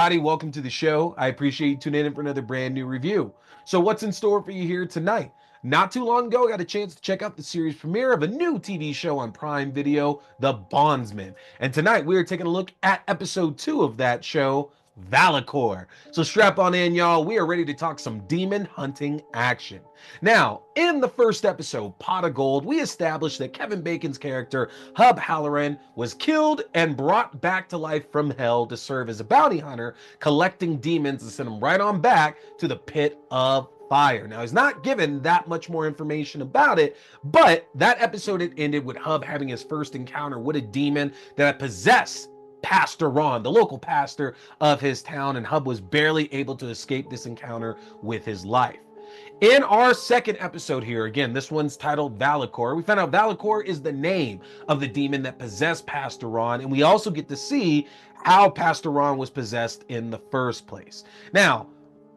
everybody. Welcome to the show. I appreciate you tuning in for another brand new review. So, what's in store for you here tonight? Not too long ago, I got a chance to check out the series premiere of a new TV show on Prime Video, The Bondsman. And tonight, we are taking a look at episode 2 of that show, Valacor. So strap on in, y'all. We are ready to talk some demon hunting action. Now, in the first episode, Pot of Gold, we established that Kevin Bacon's character, Hub Halloran, was killed and brought back to life from hell to serve as a bounty hunter, collecting demons and send them right on back to the pit of fire. Now, he's not given that much more information about it, but that episode had ended with Hub having his first encounter with a demon that possessed Pastor Ron, the local pastor of his town, and Hub was barely able to escape this encounter with his life. In our second episode here, again, this one's titled Valacor, we found out Valacor is the name of the demon that possessed Pastor Ron, and we also get to see how Pastor Ron was possessed in the first place. Now,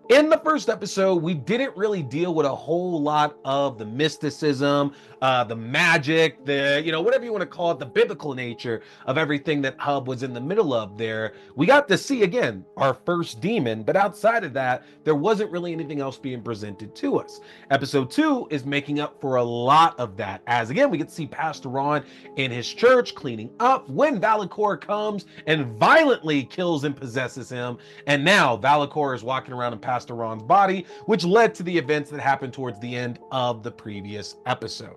in the first episode, we didn't really deal with a whole lot of the mysticism, the magic, whatever you want to call it, the biblical nature of everything that Hub was in the middle of there. We got to see, again, our first demon, but outside of that, there wasn't really anything else being presented to us. Episode 2 is making up for a lot of that, as again, we get to see Pastor Ron in his church cleaning up when Valacor comes and violently kills and possesses him, and now Valacor is walking around in Pastor Ron's body, which led to the events that happened towards the end of the previous episode.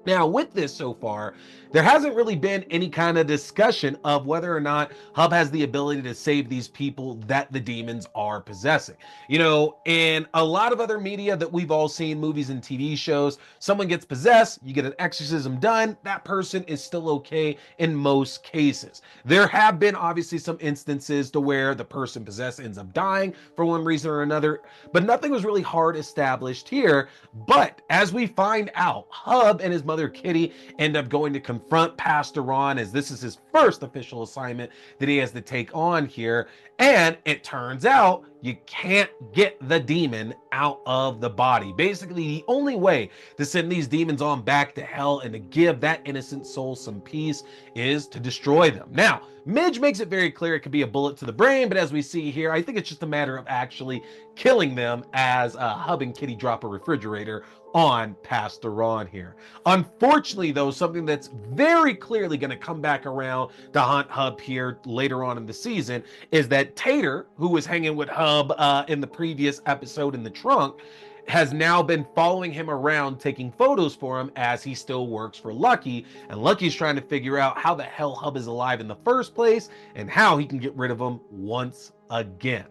Now, with this so far, there hasn't really been any kind of discussion of whether or not Hub has the ability to save these people that the demons are possessing. You know, in a lot of other media that we've all seen, movies and TV shows, someone gets possessed, you get an exorcism done, that person is still okay in most cases. There have been obviously some instances to where the person possessed ends up dying for one reason or another, but nothing was really hard established here. But as we find out, Hub and his mother Kitty end up going to confront Pastor Ron, as this is his first official assignment that he has to take on here. And it turns out you can't get the demon out of the body. Basically, the only way to send these demons on back to hell and to give that innocent soul some peace is to destroy them. Now, Midge makes it very clear it could be a bullet to the brain, but as we see here, I think it's just a matter of actually killing them as Hub and Kitty drop a refrigerator on Pastor Ron here. Unfortunately, though, something that's very clearly going to come back around to haunt Hub here later on in the season is that Tater, who was hanging with Hub in the previous episode in the trunk, has now been following him around, taking photos for him as he still works for Lucky. And Lucky's trying to figure out how the hell Hub is alive in the first place and how he can get rid of him once again.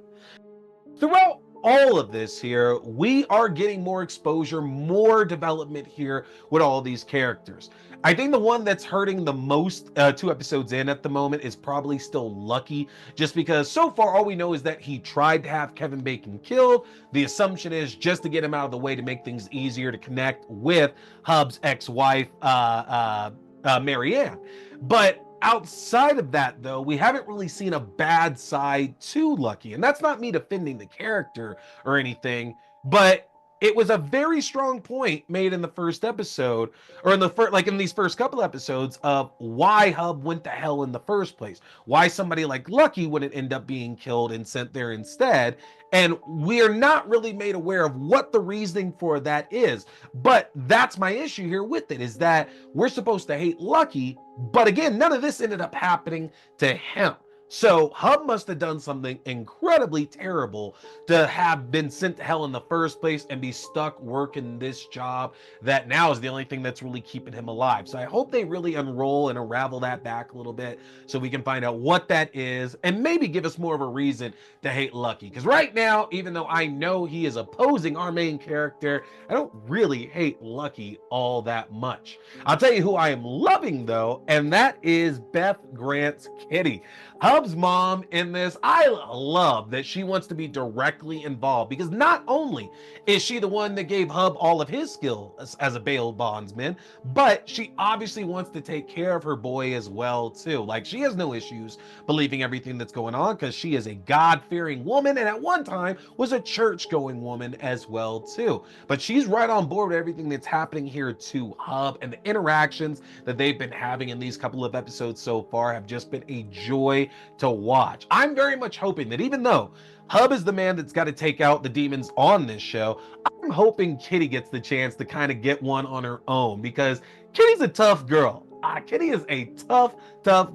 Throughout all of this here, we are getting more exposure, more development here with all these characters. I think the one that's hurting the most 2 episodes in at the moment is probably still Lucky, just because so far all we know is that he tried to have Kevin Bacon killed. The assumption is just to get him out of the way to make things easier to connect with Hub's ex-wife, Marianne. But outside of that, though, we haven't really seen a bad side to Lucky. And that's not me defending the character or anything, but it was a very strong point made in the first episode, or in these first couple episodes, of why Hub went to hell in the first place, why somebody like Lucky wouldn't end up being killed and sent there instead. And we are not really made aware of what the reasoning for that is. But that's my issue here with it, is that we're supposed to hate Lucky, but again, none of this ended up happening to him. So Hub must have done something incredibly terrible to have been sent to hell in the first place and be stuck working this job that now is the only thing that's really keeping him alive. So I hope they really unroll and unravel that back a little bit so we can find out what that is and maybe give us more of a reason to hate Lucky. Because right now, even though I know he is opposing our main character, I don't really hate Lucky all that much. I'll tell you who I am loving, though, and that is Beth Grant's Kitty. Hub's mom in this, I love that she wants to be directly involved, because not only is she the one that gave Hub all of his skill as a bail bondsman, but she obviously wants to take care of her boy as well too. Like, she has no issues believing everything that's going on because she is a God-fearing woman, and at one time was a church-going woman as well too. But she's right on board with everything that's happening here to Hub, and the interactions that they've been having in these couple of episodes so far have just been a joy to watch. I'm very much hoping that even though Hub is the man that's got to take out the demons on this show, I'm hoping Kitty gets the chance to kind of get one on her own, because Kitty's a tough girl. Kitty is a tough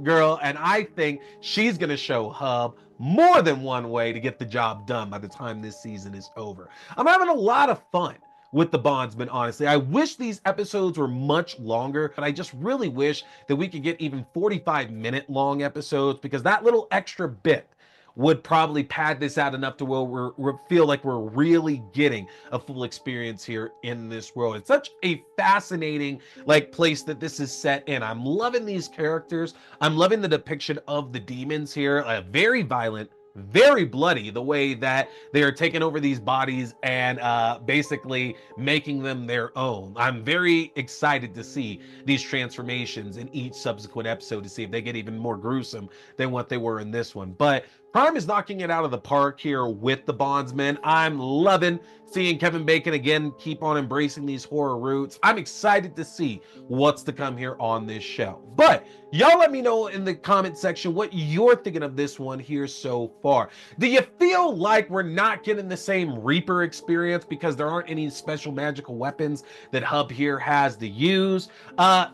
girl, and I think she's going to show Hub more than one way to get the job done by the time this season is over. I'm having a lot of fun with the Bondsman, honestly. I wish these episodes were much longer, but I just really wish that we could get even 45-minute long episodes, because that little extra bit would probably pad this out enough to where we feel like we're really getting a full experience here in this world. It's such a fascinating place that this is set in. I'm loving these characters. I'm loving the depiction of the demons here. Very violent, very bloody, the way that they are taking over these bodies and basically making them their own. I'm very excited to see these transformations in each subsequent episode, to see if they get even more gruesome than what they were in this one. But Prime is knocking it out of the park here with the Bondsman. I'm loving seeing Kevin Bacon again keep on embracing these horror roots. I'm excited to see what's to come here on this show. But y'all let me know in the comment section what you're thinking of this one here so far. Do you feel like we're not getting the same Reaper experience because there aren't any special magical weapons that Hub here has to use?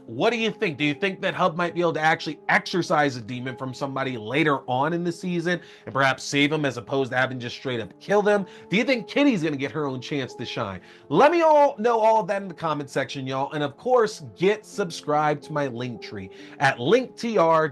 What do you think? Do you think that Hub might be able to actually exorcise a demon from somebody later on in the season and perhaps save them, as opposed to having just straight up kill them? Do you think Kitty's gonna get her own chance to shine? Let me all know all of that in the comment section, y'all. And of course, get subscribed to my link tree at linktr.ee/T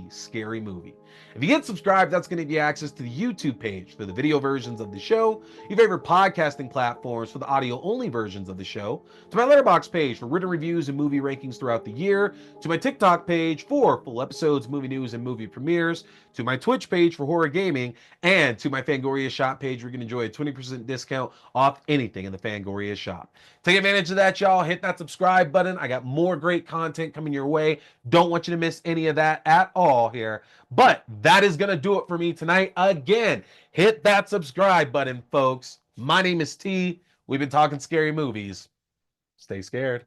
Scary Movie. If you get subscribed, that's going to give you access to the YouTube page for the video versions of the show, your favorite podcasting platforms for the audio-only versions of the show, to my Letterboxd page for written reviews and movie rankings throughout the year, to my TikTok page for full episodes, movie news, and movie premieres, to my Twitch page for horror gaming, and to my Fangoria shop page where you can enjoy a 20% discount off anything in the Fangoria shop. Take advantage of that, y'all. Hit that subscribe button. I got more great content coming your way. Don't want you to miss any of that at all here. But that is going to do it for me tonight. Again, hit that subscribe button, folks. My name is T. We've been talking scary movies. Stay scared.